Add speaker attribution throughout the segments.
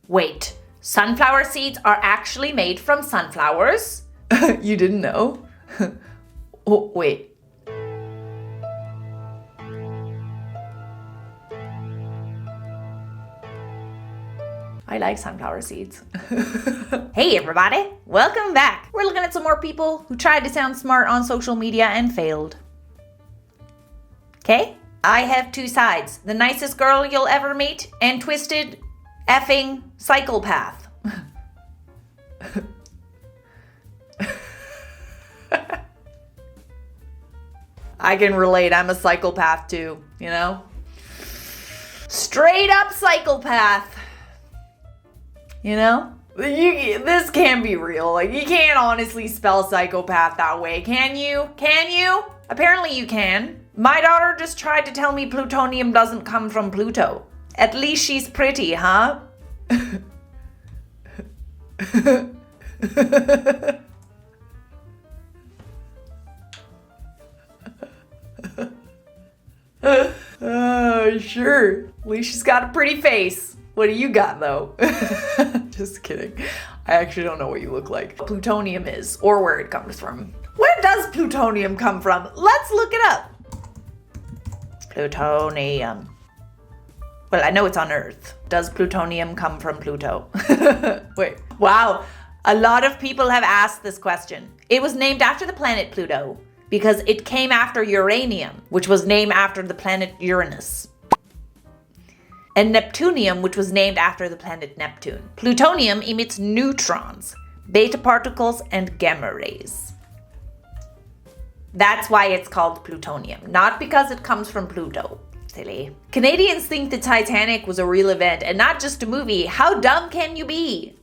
Speaker 1: Wait, sunflower seeds are actually made from sunflowers? You didn't know? Oh, wait. I like sunflower seeds. Hey everybody, welcome back. We're looking at some more people who tried to sound smart on social media and failed. Okay? I have two sides. The nicest girl you'll ever meet and twisted effing psychopath. I can relate. I'm a psychopath too, you know? Straight up psychopath. You know? This can't be real. Like, you can't honestly spell psychopath that way, can you? Can you? Apparently you can. My daughter just tried to tell me plutonium doesn't come from Pluto. At least she's pretty, huh? Sure. At least she's got a pretty face. What do you got, though? Just kidding. I actually don't know what you look like. Plutonium is, or where it comes from. Where does plutonium come from? Let's look it up. Plutonium. Well, I know it's on Earth. Does plutonium come from Pluto? Wait. Wow. A lot of people have asked this question. It was named after the planet Pluto because it came after uranium, which was named after the planet Uranus. And Neptunium, which was named after the planet Neptune. Plutonium emits neutrons, beta particles, and gamma rays. That's why it's called plutonium, not because it comes from Pluto. Silly. Canadians think the Titanic was a real event and not just a movie. How dumb can you be?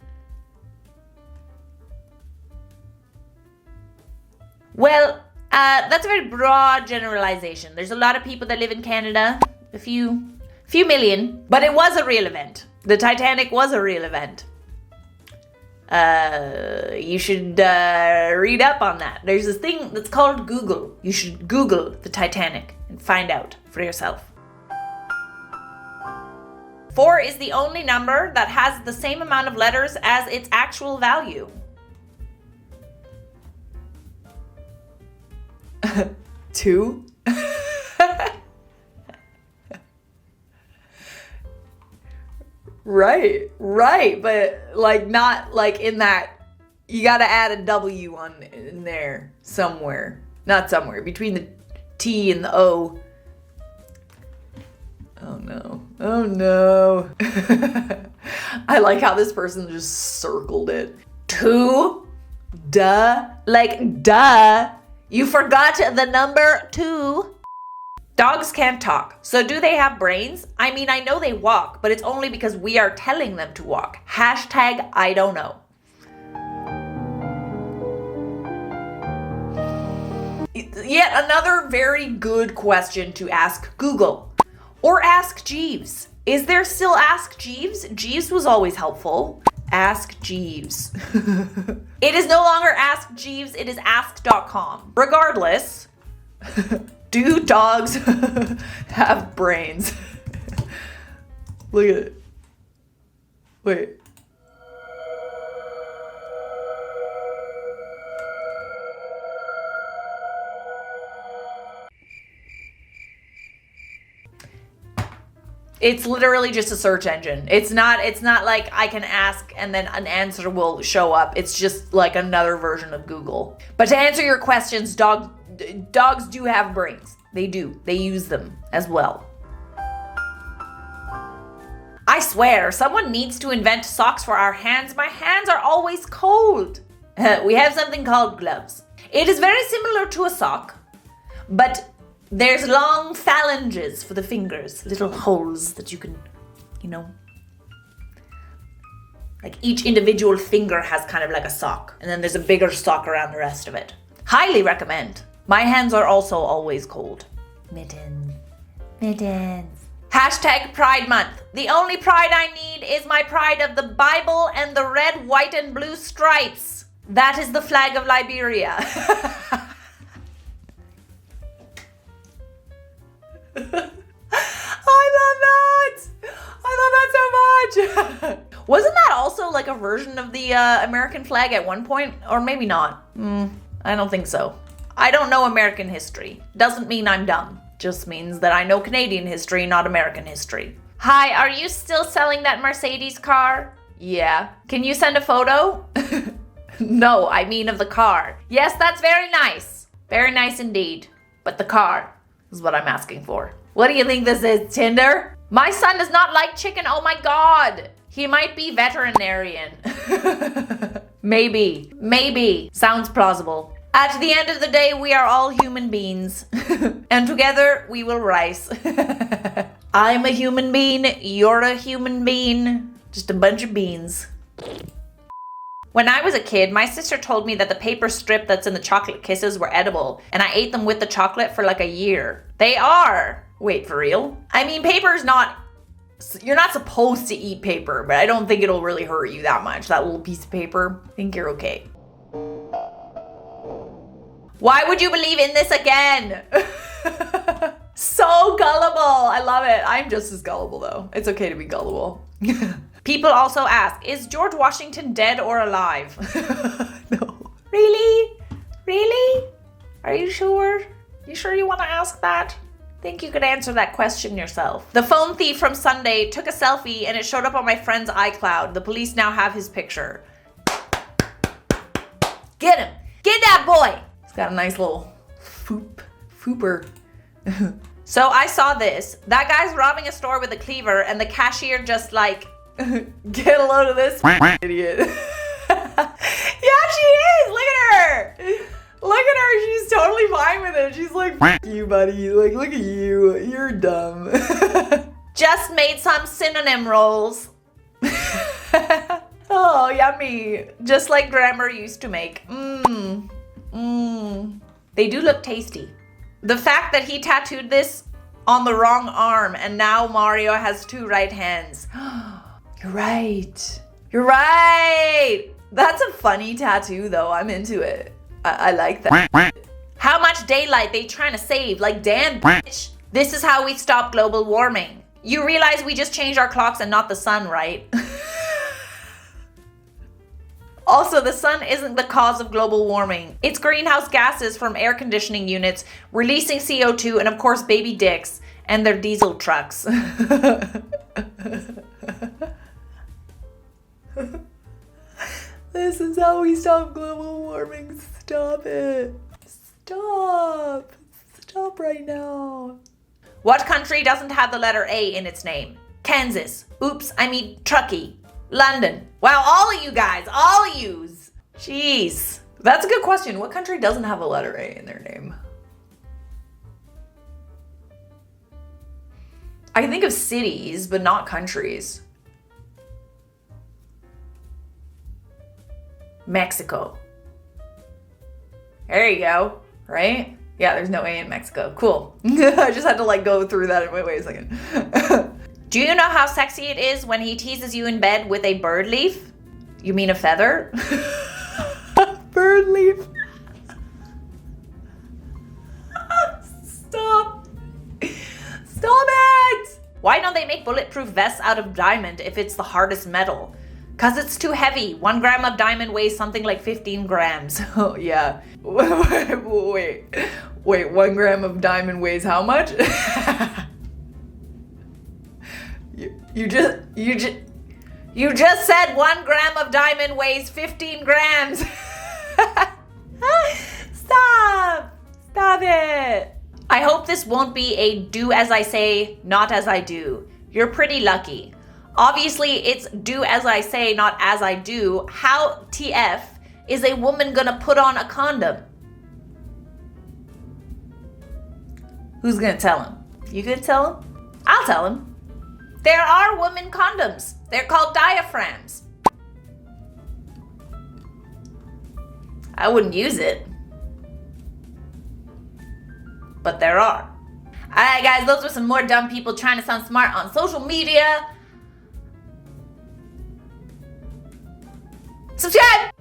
Speaker 1: Well, that's a very broad generalization. There's a lot of people that live in Canada, a few million, but it was a real event. The Titanic was a real event. You should read up on that. There's this thing that's called Google. You should Google the Titanic and find out for yourself. 4 is the only number that has the same amount of letters as its actual value. 2? Right, but like not like in that, you gotta add a W in there somewhere. Not somewhere, between the T and the O. Oh no. I like how this person just circled it. 2? Duh. Like, duh. You forgot the number 2. Dogs can't talk. So do they have brains? I mean, I know they walk, but it's only because we are telling them to walk. Hashtag I don't know. Yet another very good question to ask Google. Or ask Jeeves. Is there still Ask Jeeves? Jeeves was always helpful. Ask Jeeves. It is no longer Ask Jeeves, it is ask.com. Regardless, do dogs have brains? Look at it. Wait. It's literally just a search engine. It's not like I can ask and then an answer will show up. It's just like another version of Google. But to answer your questions, dogs do have brains. They do. They use them as well. I swear, someone needs to invent socks for our hands. My hands are always cold. We have something called gloves. It is very similar to a sock, but there's long phalanges for the fingers, little holes that you can, like each individual finger has kind of like a sock, and then there's a bigger sock around the rest of it. Highly recommend. My hands are also always cold. Mittens. Hashtag Pride Month. The only pride I need is my pride of the Bible and the red, white, and blue stripes. That is the flag of Liberia. I love that so much. Wasn't like a version of the American flag at one point? Or maybe not. I don't think so. I don't know American history. Doesn't mean I'm dumb. Just means that I know Canadian history, not American history. Hi, are you still selling that Mercedes car? Yeah. Can you send a photo? No, I mean of the car. Yes, that's very nice. Very nice indeed. But the car is what I'm asking for. What do you think this is, Tinder? My son does not like chicken, oh my god. He might be veterinarian. Maybe. Sounds plausible. At the end of the day, we are all human beings. And together, we will rise. I'm a human being, you're a human being. Just a bunch of beans. When I was a kid, my sister told me that the paper strip that's in the chocolate kisses were edible, and I ate them with the chocolate for like a year. They are! Wait, for real? I mean, paper's not... You're not supposed to eat paper, but I don't think it'll really hurt you that much. That little piece of paper, I think you're okay. Why would you believe in this again? So gullible. I love it. I'm just as gullible though. It's okay to be gullible. People also ask, is George Washington dead or alive? No. Really? Really? Are you sure? You sure you want to ask that? Think you could answer that question yourself. The phone thief from Sunday took a selfie and it showed up on my friend's iCloud. The police now have his picture. Get him! Get that boy! He's got a nice little fooper. So I saw this. That guy's robbing a store with a cleaver and the cashier just like, get a load of this, idiot. Yeah, she is! Look at her! Look at her, she's totally fine with it. She's like, you buddy, like look at you, you're dumb. Just made some synonym rolls. Oh, yummy. Just like grandma used to make. They do look tasty. The fact that he tattooed this on the wrong arm and now Mario has 2 right hands. You're right. You're right. That's a funny tattoo though, I'm into it. I like that. How much daylight they trying to save? Like, damn, bitch. This is how we stop global warming. You realize we just changed our clocks and not the sun, right? Also, the sun isn't the cause of global warming. It's greenhouse gases from air conditioning units, releasing CO2, and of course, baby dicks and their diesel trucks. This is how we stop global warming. Stop it. Stop. Stop right now. What country doesn't have the letter A in its name? Kansas. Oops, I mean Truckee. London. Wow, all of you guys. All of yous. Jeez. That's a good question. What country doesn't have a letter A in their name? I can think of cities, but not countries. Mexico. There you go, right? Yeah, there's no A in Mexico. Cool. I just had to like go through that. Wait a second. Do you know how sexy it is when he teases you in bed with a bird leaf? You mean a feather? Bird leaf. Stop. Stop it! Why don't they make bulletproof vests out of diamond if it's the hardest metal? Cause it's too heavy. 1 gram of diamond weighs something like 15 grams. Oh yeah. Wait, 1 gram of diamond weighs how much? You just said 1 gram of diamond weighs 15 grams. Stop it. I hope this won't be a do as I say, not as I do. You're pretty lucky. Obviously, it's do as I say, not as I do. How TF is a woman gonna put on a condom? Who's gonna tell him? You gonna tell him? I'll tell him. There are women condoms. They're called diaphragms. I wouldn't use it. But there are. Alright guys, those were some more dumb people trying to sound smart on social media. Subscribe!